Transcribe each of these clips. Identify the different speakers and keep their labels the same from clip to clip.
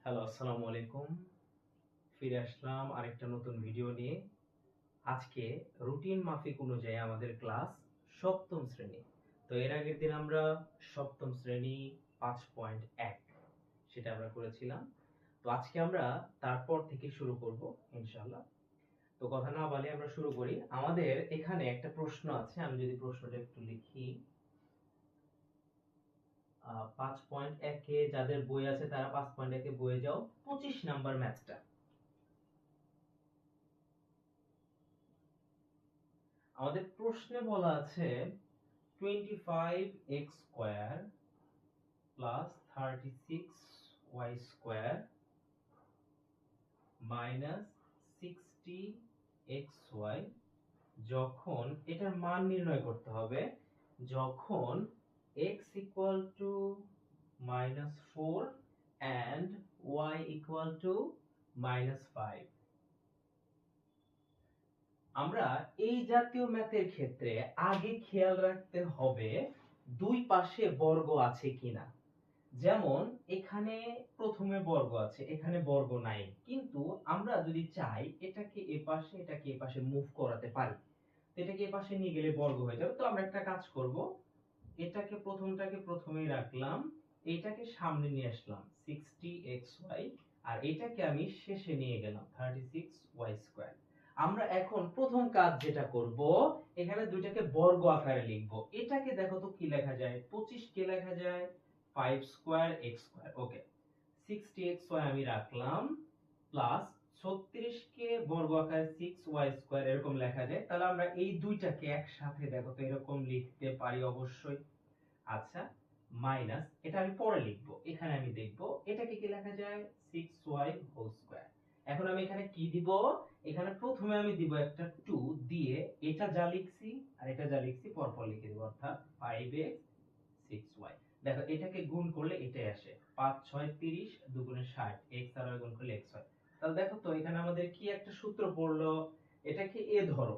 Speaker 1: Hello, আসসালামু আলাইকুম। ফিরে আসলাম আরেকটা নতুন ভিডিও নিয়ে। আজকে রুটিন মাফিক অনুযায়ী আমাদের ক্লাস সপ্তম শ্রেণী। তো এর আগের দিন আমরা সপ্তম শ্রেণী 5.1 সেটা আমরা করেছিলাম। তো আজকে আমরা তারপর থেকে শুরু করব ইনশাআল্লাহ। তো কথা না বাড়িয়ে আমরা শুরু করি। আমাদের এখানে একটা প্রশ্ন আছে, আমি যদি প্রশ্নটা একটু লিখি। 5.1 এ যাদের বই আছে তারা 5.1 এ বইয়ে যাও, 25 নাম্বার ম্যাথটা। আমাদের প্রশ্নে বলা আছে 25x square plus 36y square minus 60xy যখন এটার মান নির্ণয় করতে হবে যখন x equal to -4 and y equal to -5। আমরা এই জাতীয় ম্যাথের ক্ষেত্রে আগে খেয়াল রাখতে হবে দুই পাশে বর্গ আছে কিনা। যেমন এখানে প্রথমে বর্গ আছে, এখানে বর্গ নাই, কিন্তু আমরা যদি চাই এটাকে এটাকে এপাশে মুভ করাতে পারি। তো এটাকে এপাশে নিয়ে গেলে বর্গ হয়ে যাবে। তো আমরা একটা কাজ করব, এটাকে প্রথমটাকে প্রথমেই রাখলাম, এটাকে সামনে নিয়ে আসলাম 60xy, আর এটাকে আমি শেষে নিয়ে গেলাম 36y স্কয়ার। আমরা এখন প্রথম কাজ যেটা করব, এখানে দুইটাকে বর্গ আকারে লিখব। এটাকে দেখো তো কি লেখা যায়, 25 কে লেখা যায় 5 স্কয়ার x স্কয়ার। ওকে, 60xy আমি রাখলাম প্লাস 36 কে বর্গ আকারে 6y স্কয়ার এরকম লেখা যায়। তাহলে আমরা এই দুইটাকে একসাথে দেখো তো এরকম লিখতে পারি অবশ্যই। আচ্ছা, মাইনাস এটা আমি পরে লিখব, এখানে আমি দেখব এটাকে কি লেখা যায় 6y হোল স্কয়ার। এখন আমি এখানে কি দিব, এখানে প্রথমে আমি দিব একটা 2 দিয়ে এটা যা লিখছি আর এটা যা লিখছি পরপর লিখে দেব, অর্থাৎ 5x 6y। দেখো এটাকে গুণ করলে এটাই আসে, 5 6 30 দুগুণে 60, x আর y গুণ করলে x হয়। তাহলে দেখো তো এখানে আমাদের কি একটা সূত্র পড়লো, এটাকে a ধরো,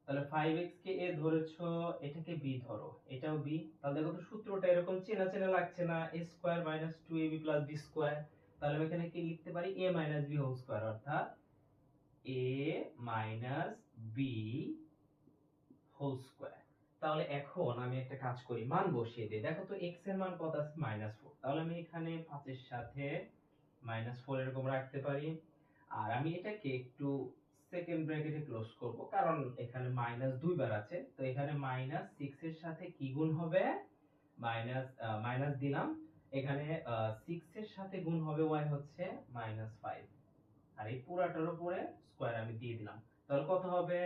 Speaker 1: তাহলে 5x কে a ধরেছো, এটাকে b ধরো, এটাও b। তাহলে দেখো তো সূত্রটা এরকম চেনা চেনা লাগছে না, a square minus 2ab plus b square. তাহলে আমি এখানে কি লিখতে পারি, a minus b whole square, অর্থাৎ a minus b whole square. তাহলে এখন আমি একটা কাজ করি, মান বসিয়ে দিই। দেখো তো x এর মান কত আছে, -4। তাহলে আমি এখানে 5 এর সাথে -4 এরকম রাখতে পারি। আর আমি এটাকে একটু সেকেন্ড ব্র্যাকেটে ক্লোজ করব, কারণ এখানে মাইনাস দুইবার আছে। তো এখানে -6 এর সাথে কি গুণ হবে, মাইনাস দিলাম, এখানে 6 এর সাথে গুণ হবে y হচ্ছে -5, আর এই পুরাটার উপরে স্কয়ার আমি দিয়ে দিলাম। তাহলে কত হবে,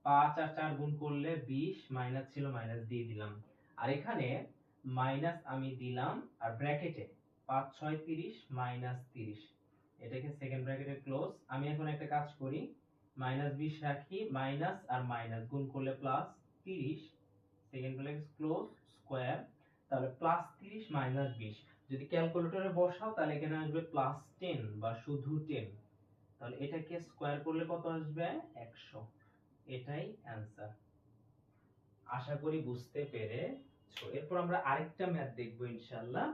Speaker 1: 5 আর 4 গুণ করলে 20, মাইনাস ছিল মাইনাস দিয়ে দিলাম। আর এখানে মাইনাস আমি দিলাম, আর ব্র্যাকেটে 5 6 30 মাইনাস 30, এটাকে সেকেন্ড ব্র্যাকেটে ক্লোজ। আমি এখন একটা কাজ করি, -20 রাখি, মাইনাস আর মাইনাস গুণ করলে plus 30, second bracket close square. তাহলে +30 -20 যদি ক্যালকুলেটরে বসাও তাহলে এখানে আসবে +10 বা শুধু 10। তাহলে এটাকে স্কয়ার করলে কত আসবে, 100। এটাই অ্যানসার। আশা করি বুঝতে পেরেছো। এরপর আমরা আরেকটা ম্যাথ দেখব ইনশাআল্লাহ।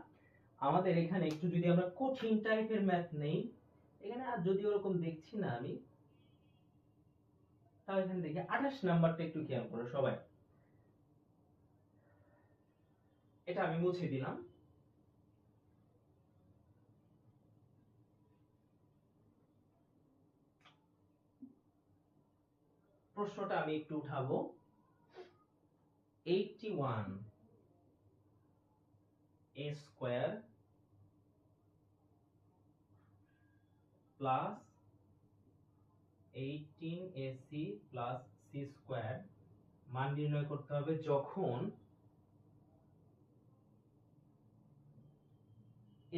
Speaker 1: আমাদের এখানে একটু যদি আমরা কঠিন টাইপের ম্যাথ নেই, এখানে আর যদি ওরকম দেখছি না আমি, তাহলে এখানে দেখি 28 নাম্বারটা একটু খেয়াল করো সবাই। এটা আমি মুছে দিলাম। প্রশ্নটা আমি একটু উঠাবো, 81 a square plus 18ac plus c square মান নির্ণয় করতে হবে যখন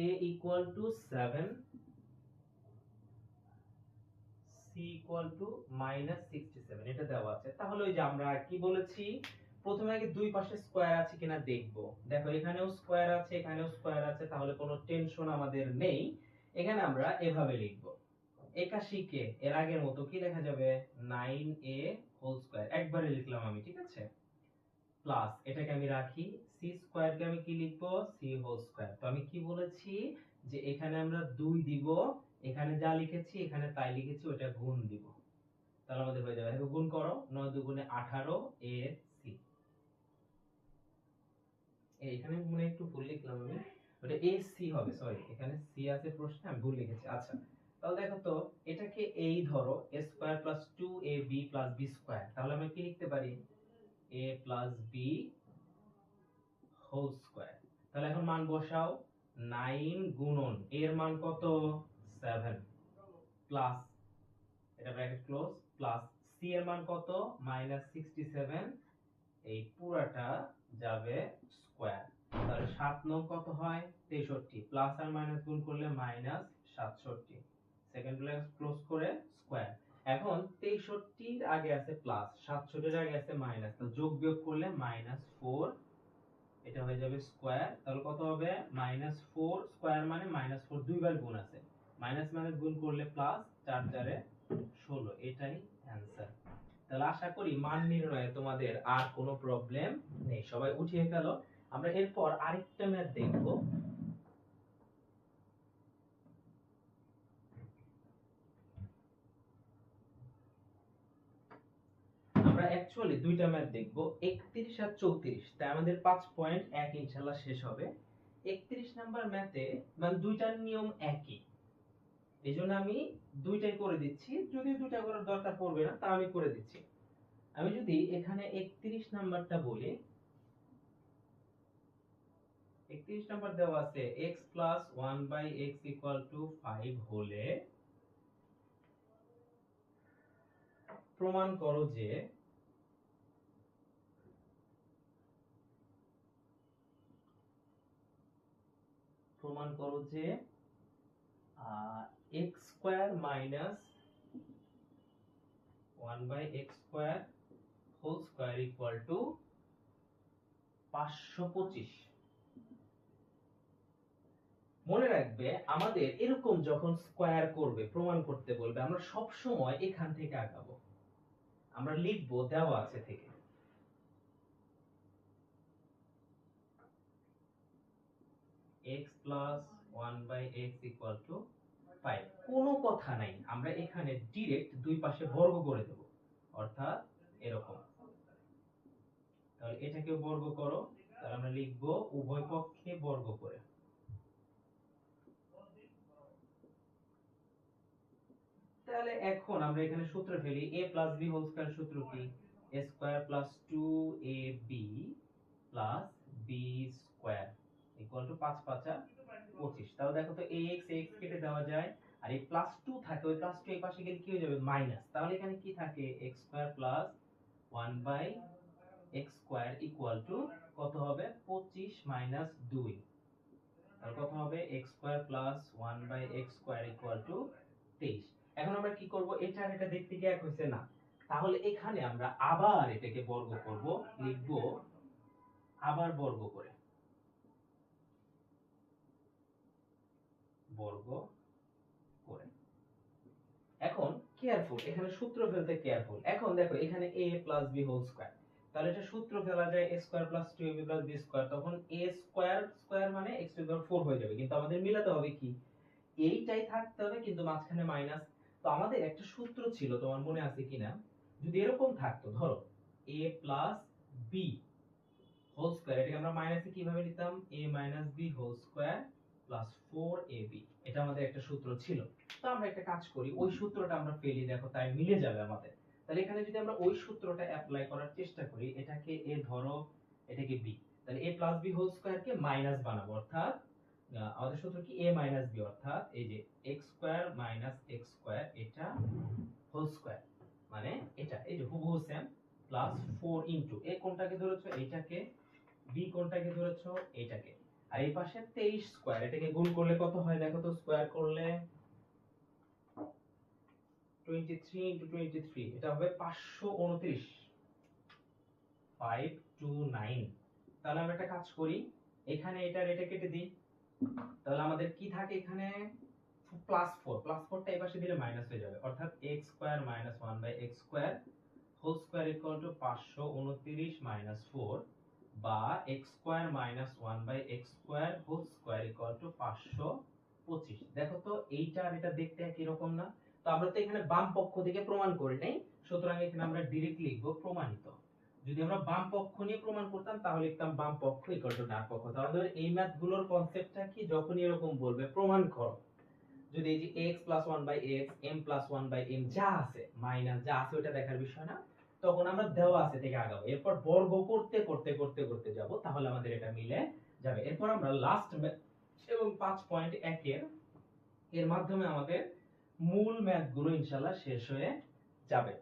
Speaker 1: a equal to 7, c equal to -67, এটা দেওয়া আছে। তাহলে ওই যে আমরা কি বলেছি, প্রথমে আগে দুই পাশে স্কয়ার আছে কিনা দেখব। দেখো এখানেও স্কয়ার আছে, এখানেও স্কয়ার আছে, তাহলে কোনো টেনশন আমাদের নেই। এখানে আমরা এভাবে লিখব, 81 কে এর আগের মতো কি লেখা যাবে, 9a হোল স্কয়ার, একবারে লিখলাম আমি, ঠিক আছে। প্লাস এটাকে আমি রাখি, সি স্কয়ারকে আমি কি লিখবো, সি হোল স্কয়ার। তো আমি কি বলেছি যে এখানে আমরা 2 দিব, এখানে যা লিখেছি এখানে তাই লিখেছি, ওটা গুণ দিব, তাহলে আমাদের হয়ে যাবে। গুণ করো, 9 দুগুণে 18 এ সি। এখানে মনে একটু ভুল লিখলাম আমি, ওটা এ সি হবে, সরি এখানে সি আছে প্রশ্নে, আমি ভুল লিখেছি। আচ্ছা তাহলে দেখো তো, এটাকে এই ধরো a square plus 2ab plus b square, তাহলে আমরা কি লিখতে পারি, a plus b whole square. তাহলে এখন মান বসাও, 9 গুণন এর মান কত, 7 প্লাস, এটা ব্র্যাকেট ক্লোজ, প্লাস সি এর মান কত, -67, এই পুরাটা যাবে স্কয়ার। তাহলে 7 9 কত হয়, 63, প্লাস আর মাইনাস গুণ করলে -67, সেকেন্ড ব্র্যাকেট ক্লোজ করে স্কয়ার। এখন 63 এর আগে আছে প্লাস, 67 এর আগে আছে মাইনাস, তো যোগ বিয়োগ করলে -4, এটা হয়ে যাবে স্কয়ার। তাহলে কত হবে, -4 স্কয়ার মানে -4 দুইবার গুণ আছে, মাইনাস মাইনাস গুণ করলে প্লাস, 4 4 16, এটাই অ্যানসার। তাহলে আশা করি মান নির্ণয়ে তোমাদের আর কোনো প্রবলেম নেই, সবাই উঠিয়ে ফেলো। আমরা এরপর আরেকটা ম্যাথ দেখব। আমরা অ্যাকচুয়ালি দুইটা ম্যাথ দেখব, 31 আর 34, তাই আমাদের 5.1 ইনশাআল্লাহ শেষ হবে। 31 নাম্বার ম্যাথে মানে দুইটার নিয়ম একই, এইজন্য আমি দুইটাই করে দিচ্ছি, যদিও দুইটা করার দরকার পড়বে না, তা আমি করে দিচ্ছি। আমি যদি এখানে 31 নাম্বারটা বলি, 31 নাম্বার দেওয়া আছে x plus 1/x equal to 5 হলে প্রমাণ করো যে x square minus 1/x square whole square equal to 525। মনে রাখবে, আমাদের এরকম যখন স্কয়ার করবে, প্রমাণ করতে বলবে, আমরা সব সময় এখান থেকে আগাবো, আমরা লিখবো দেওয়া আছে থেকে, x plus 1/x equal to 5, কোনো কথা নাই, আমরা এখানে ডাইরেক্ট দুই পাশে বর্গ করে দেব, অর্থাৎ এরকম। তাহলে এটাকে বর্গ করো, তাহলে আমরা লিখবো উভয় পক্ষে বর্গ করে। তাহলে এখন আমরা এখানে সূত্র ফেলি, a plus b whole square সূত্র কি, a square plus 2ab plus b square equal to 5 5 25। তাহলে দেখো তো ax ax কেটে দেওয়া যায়, আর এই প্লাস 2 থাকে, ওই প্লাস 2 এই পাশে গেলে কি হয়ে যাবে, মাইনাস। তাহলে এখানে কি থাকে, x square plus 1/x square equal two কত হবে, 25 মাইনাস 2, তাহলে কত হবে, x square plus 1/x square equal two 23। এখন আমরা কি করব, এটা আর এটা দেখতে কি এক হইছে না, তাহলে এখানে আমরা আবার এটাকে বর্গ করব, লিখব আবার বর্গ করে, বর্গ করে। এখন কেয়ারফুল, এখানে সূত্র ফেলতে কেয়ারফুল। এখন দেখো এখানে a plus b whole square, তাহলে এটা সূত্র ফেলা যায় a square plus 2ab plus b square, তখন a স্কয়ার স্কয়ার মানে x টু দি পাওয়ার 4 হয়ে যাবে, কিন্তু আমাদের মিলাতে হবে কি, এইটাই থাকতে হবে কিন্তু মাঝখানে মাইনাস। তো আমাদের একটা সূত্র ছিল, তোমার মনে আছে কিনা, যদি এরকম থাকতো, ধরো a plus b whole square, এটাকে আমরা মাইনাসে কিভাবে নিতাম, a minus b whole square plus 4ab, এটা আমাদের একটা সূত্র ছিল। তো আমরা একটা কাজ করি, ওই সূত্রটা আমরা ফেলি, দেখো তাই মিলে যাবে আমাদের। তাহলে এখানে যদি আমরা ওই সূত্রটা অ্যাপ্লাই করার চেষ্টা করি, এটাকে a ধরো, এটাকে b, তাহলে a প্লাস b হোল স্কয়ারকে মাইনাস বানাবো, অর্থাৎ আমাদের সূত্র কি, a মাইনাস b, অর্থাৎ এই যে x square minus x square, এটা হোল স্কয়ার মানে এটা, এই যে হুবহু সেম, প্লাস 4 ইনটু a কোনটাকে ধরেছো, এইটাকে, b কোনটাকে ধরেছো, এইটাকে, আর এই পাশে 23 স্কয়ার, এটাকে গুণ করলে কত হয় দেখো তো, স্কয়ার করলে 23 ইনটু 23, এটা হবে 529, 529। তাহলে আমরা একটা কাজ করি, এখানে এটা কেটে দিই, তাহলে আমাদের কি থাকে এখানে, প্লাস 4, প্লাস 4টা এই পাশে দিলে মাইনাস হয়ে যাবে, অর্থাৎ x square minus 1/x square whole square equal to 529 minus 4 বা x square minus 1 by x square whole square equal to 525। দেখো তো এইটা আর এটা দেখতে একই রকম না? তো আমরা তো এখানে বাম পক্ষ থেকে প্রমাণ করি নাই, সুতরাং এখানে আমরা ডাইরেক্ট লিখব প্রমাণিত। যদি আমরা বাম পক্ষ নিয়ে প্রমাণ করতাম তাহলে লিখতাম বাম পক্ষ ইকুয়াল টু ডান পক্ষ। তাহলে এই ম্যাথগুলোর কনসেপ্টটা কি, যখন এরকম বলবে প্রমাণ করো, যদি এই যে x plus 1 by x m plus 1 by m যা আছে মাইনাস যা আছে ওটা দেখার বিষয় না, তখন আমরা দেওয়া আছে থেকে আগাবো, এরপর বর্গ করতে করতে করতে করতে যাব, তাহলে আমাদের এটা মিলে যাবে। এরপর আমরা লাস্ট এবং 5.1 এর মাধ্যমে আমাদের মূল ম্যাথগুলো ইনশাআল্লাহ শেষ হয়ে যাবে।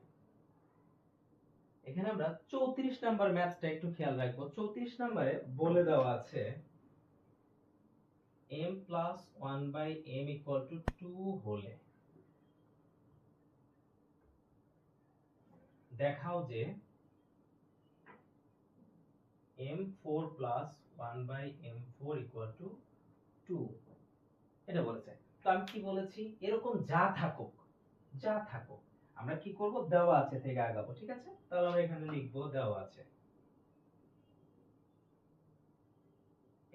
Speaker 1: এখানে আমরা 34 নাম্বার ম্যাথটা একটু খেয়াল রাখবো। 34 নম্বরে বলে দেওয়া আছে m plus 1 by m equal to 2 হলে দেখাও যে m4 plus 1 by m4 equal to 2, এটা বলেছে। তো আমি কি বলেছি, এরকম যা থাকুক আমরা কি করব, দেওয়া আছে থেকে আগাবো, ঠিক আছে? তাহলে আমরা এখানে লিখবো দেওয়া আছে,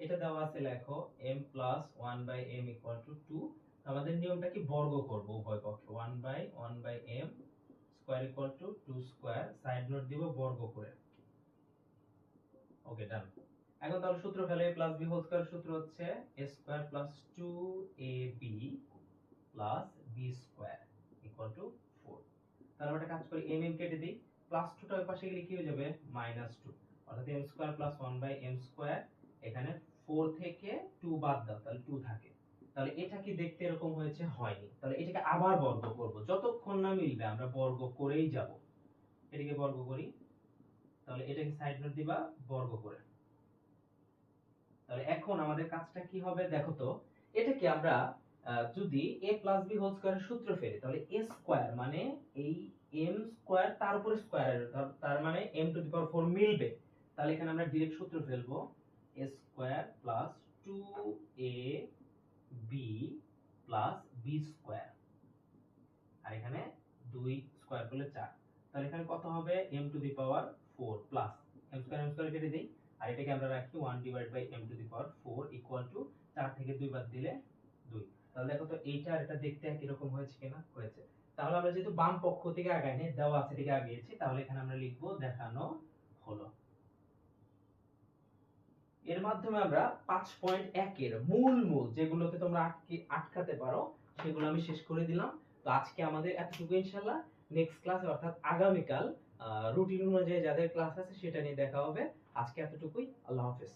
Speaker 1: এটা দেওয়া আছে, লেখো m plus 1 by m equal to 2। আমাদের নিয়মটা কি, বর্গ করব উভয় পক্ষে, 1 by m square equal two 2 square, side note দিব বর্গ করে। ওকে, ডান। এখন তাহলে সূত্র ফেলে, a plus b whole square সূত্র হচ্ছে a square plus 2ab plus b square equal to 4। তাহলে আমরা একটা কাজ করি, m কেটে দিই, প্লাস 2 টা ওই পাশে গেলে কি হয়ে যাবে, -2, অর্থাৎ m square plus 1 by m square, এখানে 4 থেকে 2 বাদ দাও, তাহলে 2 থাকে। তাহলে এটা কি দেখতে এরকম হয়েছে, হয়নি। তাহলে এটাকে আবার বর্গ করব, যতক্ষণ না মিলবে আমরা বর্গ করেই যাব। এটাকে বর্গ করি, তাহলে এটাকে সাইড নোট দিবা বর্গ করে। তাহলে এখন আমাদের কাজটা কি হবে দেখো তো, এটাকে আমরা যদি a প্লাস b হোল স্কয়ারের সূত্র ফেলি, তাহলে a স্কয়ার মানে এই m স্কয়ার তার উপরে স্কয়ার, তার মানে m টু দি পাওয়ার 4 মিলবে। তাহলে এখানে আমরা ডাইরেক্ট সূত্র ফেলবো, a square plus 2ab plus b square, আর এখানে 2 স্কয়ার করলে 4। তাহলে এখানে কত হবে, m to the power 4 plus m square কেটে দেই, আর এটাকে আমরা রাখি 1 divide by m to the power 4 equal to 4 থেকে 2 বাদ দিলে 2। তাহলে দেখো তো এইটা আর এটা দেখতে একই রকম হয়েছে কিনা, হয়েছে। তাহলে আমরা যেহেতু বাম পক্ষ থেকে আগাইনি, দেওয়া আছে থেকে আগিয়েছি, তাহলে এখানে আমরা লিখবো দেখানো হলো। এর মাধ্যমে আমরা 5.1 এর মূল যেগুলোতে তোমরা আটকাতে পারো সেগুলো আমি শেষ করে দিলাম। তো আজকে আমাদের এতটুকু, ইনশাআল্লাহ নেক্সট ক্লাসে অর্থাৎ আগামীকাল রুটিন অনুযায়ী যাদের ক্লাস আছে সেটা নিয়ে দেখা হবে। আজকে এতটুকুই, আল্লাহ হাফেজ।